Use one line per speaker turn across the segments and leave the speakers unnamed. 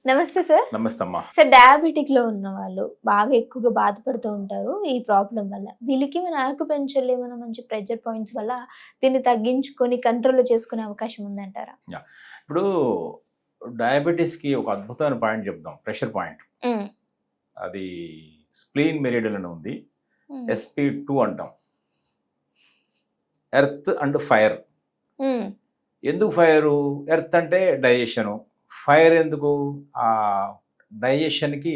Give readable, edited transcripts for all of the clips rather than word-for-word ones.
నమస్తే సార్.
నమస్తే అమ్మా.
సార్, డయాబెటిక్ లో ఉన్న వాళ్ళు బాగా ఎక్కువగా బాధపడుతూ ఉంటారు ఈ ప్రాబ్లం వల్ల. వీళ్ళకి మన ఆక్యుపెంచర్లో ఏమైనా మంచి ప్రెషర్ పాయింట్స్ వల్ల దీన్ని తగ్గించుకొని కంట్రోల్లో చేసుకునే అవకాశం ఉందంటారా?
ఇప్పుడు డయాబెటీస్కి ఒక అద్భుతమైన పాయింట్ చెప్దాం, ప్రెషర్ పాయింట్. అది స్ప్లీన్ మెరిడియన్ అని ఉంది, SP2 అంటాం. Earth and fire. ఎందుకు ఫైరు? ఎర్త్ అంటే డైజెషను, ఫైర్ ఎందుకు? ఆ డైజెషన్కి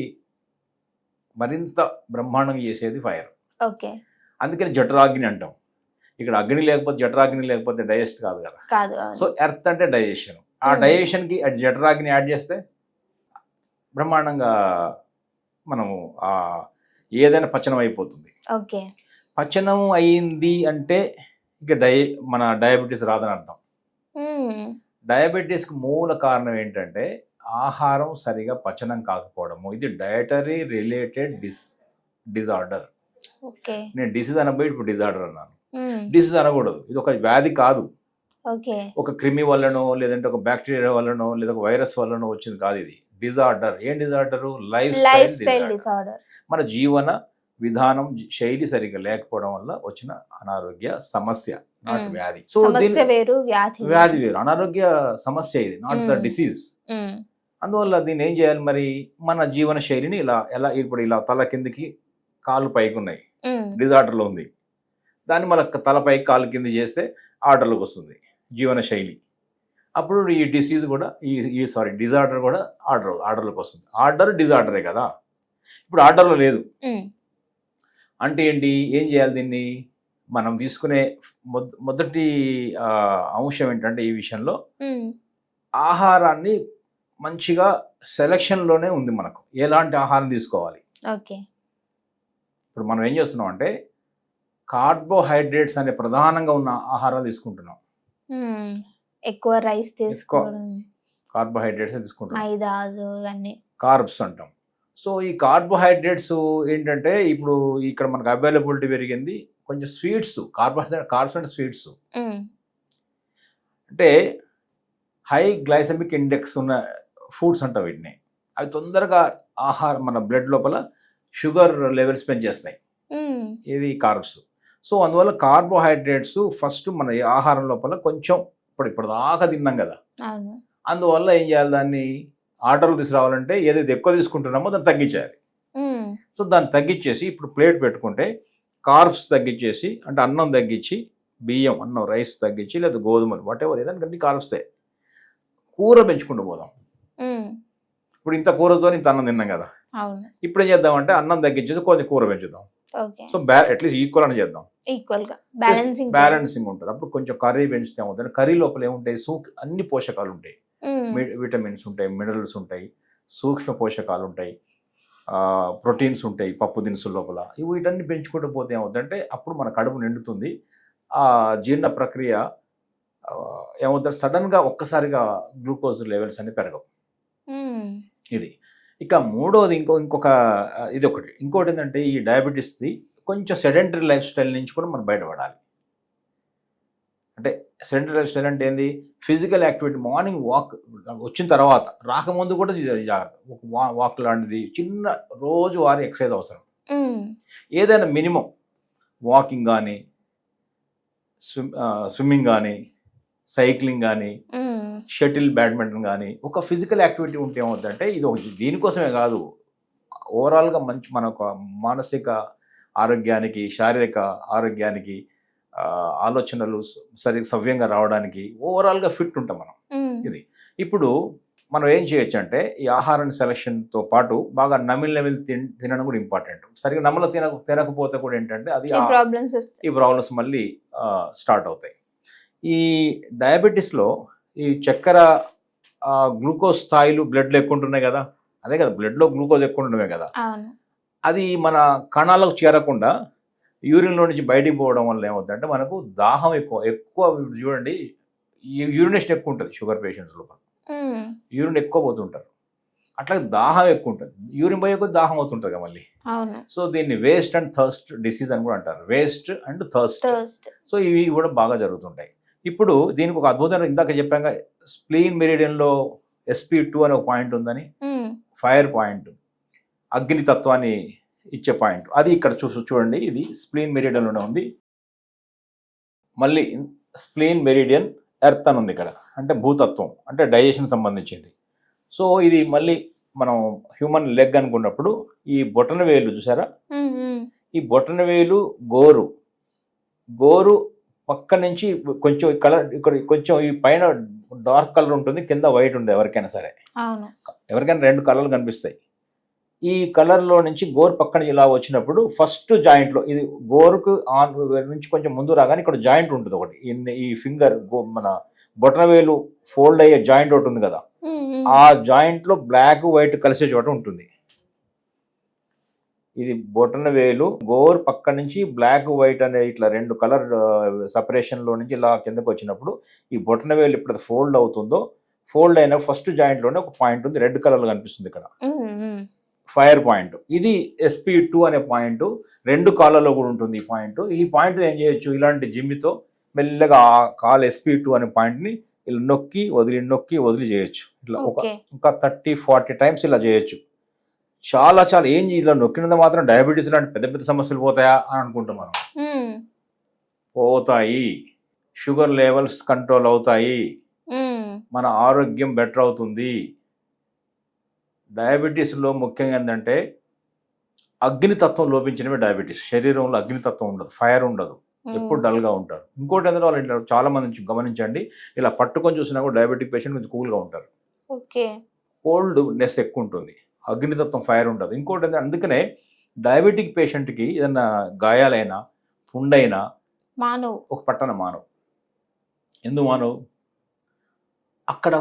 మరింత బ్రహ్మాండంగా చేసేది ఫైర్.
ఓకే.
అందుకని జఠరాగ్ని అంటాం. ఇక్కడ అగ్ని లేకపోతే జఠరాగ్ని లేకపోతే డైజెస్ట్ కాదు కదా.
కాదు.
సో ఎర్త్ అంటే డైజెషన్. ఆ డైజెషన్కి జఠరాగ్ని యాడ్ చేస్తే బ్రహ్మాండంగా మనము ఏదైనా పచనం అయిపోతుంది.
ఓకే.
పచనం అయింది అంటే ఇక మన డయాబెటీస్ రాదని అర్థం. డయాబెటీస్కి మూల కారణం ఏంటంటే ఆహారం సరిగా పచనం కాకపోవడము. ఇది డయటరీ రిలేటెడ్ డిజార్డర్. నేను డిసీజ్ అనబోయి ఇప్పుడు డిజార్డర్ అన్నాను. డిసీజ్ అనకూడదు, ఇది ఒక వ్యాధి కాదు. ఒక క్రిమి వల్లనో లేదంటే ఒక బ్యాక్టీరియా వల్లనో లేదా ఒక వైరస్ వల్లనో వచ్చింది కాదు. ఇది డిజార్డర్. ఏం డిజార్డరు? Life style disorder. మన జీవన విధానం శైలి సరిగ్గా లేకపోవడం వల్ల వచ్చిన అనారోగ్య సమస్య, నాట్ వ్యాధి. సో వ్యాధి వేరు, అనారోగ్య సమస్య ఇది, నాట్ ద డిసీజ్. అందువల్ల దీన్ని ఏం చేయాలి మరి? మన జీవన శైలిని ఎలా ఇప్పుడు ఇలా తల కిందికి కాళ్ళు పైకి ఉన్నాయి, డిజార్డర్లో ఉంది. దాన్ని మన తల పైకి కాళ్ళు కింది చేస్తే ఆర్డర్లోకి వస్తుంది జీవన శైలి. అప్పుడు ఈ డిసీజ్ కూడా డిజార్డర్ కూడా ఆర్డర్లోకి వస్తుంది. ఆర్డర్ డిజార్డరే కదా. ఇప్పుడు ఆర్డర్లో లేదు అంటే ఏంటి? ఏం చేయాలి దీన్ని? మనం తీసుకునే మొదటి అంశం ఏంటంటే ఈ విషయంలో ఆహారాన్ని మంచిగా సెలక్షన్లోనే ఉంది మనకు. ఎలాంటి ఆహారం తీసుకోవాలి? ఇప్పుడు మనం ఏం చేస్తున్నాం అంటే కార్బోహైడ్రేట్స్ అనే ప్రధానంగా ఉన్న ఆహారాలు తీసుకుంటున్నాం.
ఎక్కువ రైస్ తీసుకోవడం,
కార్బోహైడ్రేట్స్ తీసుకుంటున్నాం, కార్బ్స్ అంటాం. సో ఈ కార్బోహైడ్రేట్స్ ఏంటంటే ఇప్పుడు ఇక్కడ మనకు అవైలబిలిటీ పెరిగింది. కొంచెం స్వీట్స్, కార్బ్స్ అండ్ స్వీట్స్ అంటే హై గ్లైసెమిక్ ఇండెక్స్ ఉన్న ఫుడ్స్ అంటాం వీటిని. అవి తొందరగా మన బ్లడ్ లోపల షుగర్ లెవెల్స్ పెంచేస్తాయి. ఇది కార్బ్స్. సో అందువల్ల కార్బోహైడ్రేట్స్ ఫస్ట్ మన ఆహారం లోపల కొంచెం ఇప్పుడు దాకా తిన్నాం కదా, అందువల్ల ఏం చేయాలి? దాన్ని ఆర్డర్లు తీసుకురావాలంటే ఏదైతే ఎక్కువ తీసుకుంటున్నామో దాన్ని తగ్గించాలి. సో దాన్ని తగ్గించేసి ఇప్పుడు ప్లేట్ పెట్టుకుంటే కార్బ్స్ తగ్గించేసి, అంటే అన్నం తగ్గించి, బియ్యం అన్నం రైస్ తగ్గించి, లేదా గోధుమలు వాటెవర్ ఏదైనా కార్బ్సే. కూర పెంచుకుంటూ పోదాం. ఇప్పుడు ఇంత కూరతో ఇంత అన్నం తిన్నాం కదా, ఇప్పుడు ఏం చేద్దామంటే అన్నం తగ్గించేసి కొంచెం కూర పెంచుదాం. సో అట్లీస్ట్ ఈక్వల్ అని చేద్దాం, బ్యాలెన్సింగ్ ఉంటుంది. అప్పుడు కొంచెం కర్రీ పెంచితే ఏమవుతుంది? కర్రీ లోపల ఏముంటాయి? అన్ని పోషకాలు ఉంటాయి, విటమిన్స్ ఉంటాయి, మినరల్స్ ఉంటాయి, సూక్ష్మ పోషకాలు ఉంటాయి, ప్రోటీన్స్ ఉంటాయి పప్పు దినుసుల లోపల. వీటన్ని పెంచుకుంటూ పోతే ఏమవుతుందంటే అప్పుడు మన కడుపు నిండుతుంది. ఆ జీర్ణ ప్రక్రియ ఏమవుతుంది? సడన్గా ఒక్కసారిగా గ్లూకోజ్ లెవెల్స్ అన్ని పెరగవు. ఇది. ఇక మూడోది ఇంకోటి ఏంటంటే ఈ డయాబెటీస్ది కొంచెం సెడెంటరీ లైఫ్ స్టైల్ నుంచి కూడా మనం బయటపడాలి. అంటే సెడెంటరీ లైఫ్ స్టైల్ అంటే ఏంది? ఫిజికల్ యాక్టివిటీ, మార్నింగ్ వాక్ వచ్చిన తర్వాత, రాకముందు కూడా జాగ్రత్త. ఒక వాక్ లాంటిది చిన్న రోజువారీ ఎక్సర్సైజ్ అవసరం. ఏదైనా మినిమం వాకింగ్ కానీ, స్విమ్మింగ్ కానీ, సైక్లింగ్ కానీ, షటిల్, బ్యాడ్మింటన్ కానీ, ఒక ఫిజికల్ యాక్టివిటీ ఉంటే ఏమవుతుందంటే ఇది దీనికోసమే కాదు, ఓవరాల్గా మన మానసిక ఆరోగ్యానికి, శారీరక ఆరోగ్యానికి, ఆలోచనలు సవ్యంగా రావడానికి ఓవరాల్గా ఫిట్ ఉంటాం మనం. ఇది. ఇప్పుడు మనం ఏం చేయొచ్చు అంటే ఈ ఆహారం సెలక్షన్తో పాటు బాగా నమిలి తినడం కూడా ఇంపార్టెంట్. సరిగ్గా తినకపోతే కూడా ఏంటంటే అది ఈ ప్రాబ్లమ్స్ మళ్ళీ స్టార్ట్ అవుతాయి. ఈ డయాబెటీస్లో ఈ చక్కెర, గ్లూకోజ్ స్థాయిలు బ్లడ్లో ఎక్కువ ఉంటున్నాయి కదా, అదే కదా బ్లడ్లో గ్లూకోజ్ ఎక్కువ ఉంటున్నాయి కదా, అది మన కణాలకు చేరకుండా యూరిన్లో నుంచి బయటికి పోవడం వల్ల ఏమవుతుందంటే మనకు దాహం ఎక్కువ చూడండి, యూరినేషన్ ఎక్కువ ఉంటుంది షుగర్ పేషెంట్స్ లోపల. యూరిన్ ఎక్కువ పోతుంటారు, అట్లా దాహం ఎక్కువ ఉంటుంది. యూరిన్ పోయే కొద్ది దాహం అవుతుంటుంది కదా మళ్ళీ. సో దీన్ని వేస్ట్ అండ్ థర్స్ట్ డిసీజ్ అని కూడా అంటారు, వేస్ట్ అండ్ థర్స్ట్. సో ఇవి కూడా బాగా జరుగుతుంటాయి. ఇప్పుడు దీనికి ఒక అద్భుతమైన, ఇందాక చెప్పాక స్ప్లీన్ మెరిడియన్లో SP2 అనే ఒక పాయింట్ ఉందని, ఫైర్ పాయింట్, అగ్నితత్వాన్ని ఇచ్చే పాయింట్. అది ఇక్కడ చూడండి, ఇది స్ప్లీన్ మెరిడియన్లోనే ఉంది. మళ్ళీ స్ప్లీన్ మెరిడియన్ ఎర్త్ అని ఉంది ఇక్కడ, అంటే భూతత్వం, అంటే డైజెషన్ సంబంధించింది. సో ఇది మళ్ళీ మనం హ్యూమన్ లెగ్ అనుకున్నప్పుడు ఈ బొటన వేలు చూసారా, ఈ బొటన వేలు గోరు పక్క నుంచి కొంచెం కలర్, ఇక్కడ కొంచెం ఈ పైన డార్క్ కలర్ ఉంటుంది, కింద వైట్ ఉంది. ఎవరికైనా సరే, ఎవరికైనా 2 కలర్లు కనిపిస్తాయి. ఈ కలర్లో నుంచి గోరు పక్కన ఇలా వచ్చినప్పుడు ఫస్ట్ జాయింట్లో, ఇది గోరుకు ఆన్ నుంచి కొంచెం ముందు రాగానే ఇక్కడ జాయింట్ ఉంటుంది ఒకటి, ఈ ఫింగర్ మన బొటనవేలు ఫోల్డ్ అయ్యే జాయింట్ ఒకటి ఉంది కదా, ఆ జాయింట్లో బ్లాక్ వైట్ కలిసే చోట ఉంటుంది. ఇది బొటనవేలు గోరు పక్క నుంచి బ్లాక్ వైట్ అనే ఇట్లా 2 కలర్ సపరేషన్లో నుంచి ఇలా కిందకు వచ్చినప్పుడు ఈ బొటనవేలు ఎప్పుడు ఫోల్డ్ అవుతుందో, ఫోల్డ్ అయిన ఫస్ట్ జాయింట్లోనే ఒక పాయింట్ ఉంది, రెడ్ కలర్లో కనిపిస్తుంది ఇక్కడ, ఫైర్ పాయింట్. ఇది SP2 అనే పాయింట్ 2 కాళ్ళలో కూడా ఉంటుంది. ఈ పాయింట్ ఏం చేయొచ్చు, ఇలాంటి జిమ్మితో మెల్లగా ఆ కాల్ SP2 అనే పాయింట్ని ఇలా నొక్కి వదిలి చేయొచ్చు. ఇట్లా ఇంకా 30-40 టైమ్స్ ఇలా చేయొచ్చు. చాలా ఏం ఇలా నొక్కినంత మాత్రం డయాబెటీస్ లాంటి పెద్ద సమస్యలు పోతాయా అని అనుకుంటాం మనం. పోతాయి. షుగర్ లెవెల్స్ కంట్రోల్ అవుతాయి, మన ఆరోగ్యం బెటర్ అవుతుంది. డయాబెటీస్లో ముఖ్యంగా ఏంటంటే అగ్నితత్వం లోపించినవి డయాబెటీస్. శరీరంలో అగ్నితత్వం ఉండదు, ఫైర్ ఉండదు, ఎప్పుడు డల్గా ఉంటారు. ఇంకోటి ఏంటంటే వాళ్ళు చాలా మంది గమనించండి, ఇలా పట్టుకొని చూసినా కూడా డయాబెటిక్ పేషెంట్ కొంచెం కూల్గా ఉంటారు. కోల్డ్నెస్ ఎక్కువ ఉంటుంది, అగ్నితత్వం ఫైర్ ఉండదు. ఇంకోటి ఏంటంటే అందుకనే డయాబెటిక్ పేషెంట్కి ఏదన్నా గాయాలైనా పుండైనా ఒక పట్టణ మానవు. ఎందుకు మానవు? అక్కడ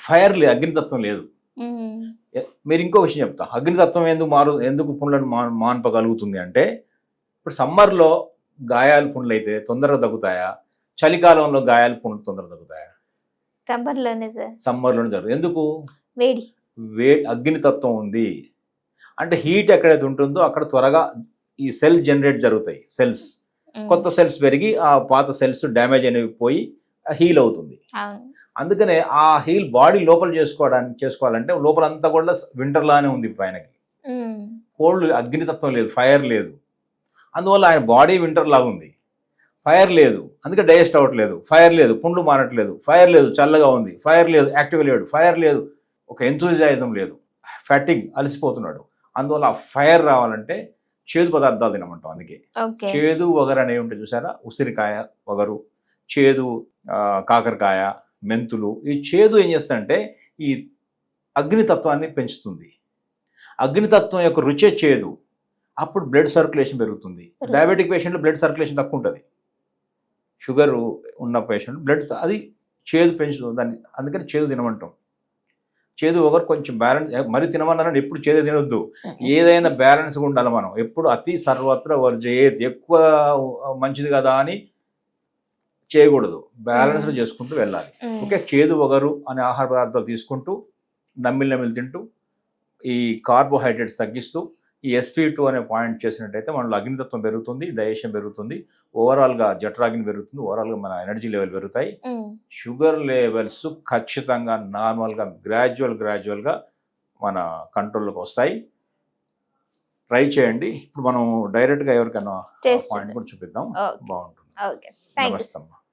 ఫైర్ లేదు, అగ్నితత్వం లేదు. మీరు ఇంకో విషయం చెప్తా, అగ్నితత్వం ఎందుకు పుండ్లను మాన్పగలుగుతుంది అంటే, ఇప్పుడు సమ్మర్లో గాయాలు పుండ్లు అయితే తొందరగా తగ్గుతాయా, చలికాలంలో గాయాలు పుండ్లు తొందరగా తగ్గుతాయా? సమ్మర్లోనే జరుగుతుంది. ఎందుకు? అగ్నితత్వం ఉంది అంటే హీట్ ఎక్కడైతే ఉంటుందో అక్కడ త్వరగా ఈ సెల్ జనరేట్ జరుగుతాయి, సెల్స్, కొత్త సెల్స్ పెరిగి ఆ పాత సెల్స్ డ్యామేజ్ అనేవి పోయి హీల్ అవుతుంది. అందుకనే ఆ హీల్ బాడీ లోపల చేసుకోవాలంటే లోపలంతా కూడా వింటర్ లానే ఉంది. పైనకి కోల్డ్, అగ్నితత్వం లేదు, ఫైర్ లేదు. అందువల్ల ఆయన బాడీ వింటర్ లాగా ఉంది, ఫైర్ లేదు, అందుకే డైజెస్ట్ అవ్వట్లేదు. ఫైర్ లేదు, పుండ్లు మారట్లేదు. ఫైర్ లేదు, చల్లగా ఉంది. ఫైర్ లేదు, యాక్టివ్ లేడు. ఫైర్ లేదు, ఒక ఎంతూజియాజం లేదు, ఫ్యాటింగ్, అలసిపోతున్నాడు. అందువల్ల ఆ ఫైర్ రావాలంటే చేదు పదార్థాలు తినమంటాం. అందుకే చేదు వగరు అనేవి ఉంటాయి చూసారా, ఉసిరికాయ వగరు, చేదు కాకరకాయ, మెంతులు. ఈ చేదు ఏం చేస్తుందంటే ఈ అగ్నితత్వాన్ని పెంచుతుంది. అగ్నితత్వం యొక్క రుచే చేదు. అప్పుడు బ్లడ్ సర్క్యులేషన్ పెరుగుతుంది. డయాబెటిక్ పేషెంట్లో బ్లడ్ సర్క్యులేషన్ తక్కువ ఉంటుంది. షుగర్ ఉన్న పేషెంట్ బ్లడ్ అది చేదు పెంచుతుంది దాన్ని. అందుకని చేదు తినమంటాం. చేదు ఒకరు కొంచెం బ్యాలెన్స్, మరి తినమన్నారంటే ఎప్పుడు చేదు తినొద్దు. ఏదైనా బ్యాలెన్స్గా ఉండాలి మనం. ఎప్పుడు అతి సర్వత్ర వర్జయేత్, ఎక్కువ మంచిది కదా అని చేయకూడదు, బ్యాలెన్స్లో చేసుకుంటూ వెళ్ళాలి. ఓకే, చేదు వగరు అనే ఆహార పదార్థాలు తీసుకుంటూ నమ్మిలి తింటూ ఈ కార్బోహైడ్రేట్స్ తగ్గిస్తూ ఈ SP2 అనే పాయింట్ చేసినట్టయితే మనలో అగ్నితత్వం పెరుగుతుంది, డైజెషన్ పెరుగుతుంది, ఓవరాల్గా జఠరాగ్ని పెరుగుతుంది, ఓవరాల్గా మన ఎనర్జీ లెవెల్ పెరుగుతాయి. షుగర్ లెవెల్స్ ఖచ్చితంగా నార్మల్గా గ్రాడ్యువల్గా మన కంట్రోల్లోకి వస్తాయి. ట్రై చేయండి. ఇప్పుడు మనం డైరెక్ట్గా ఎవరికైనా పాయింట్ కూడా చూపిద్దాం, బాగుంటుంది. నమస్తే అమ్మా.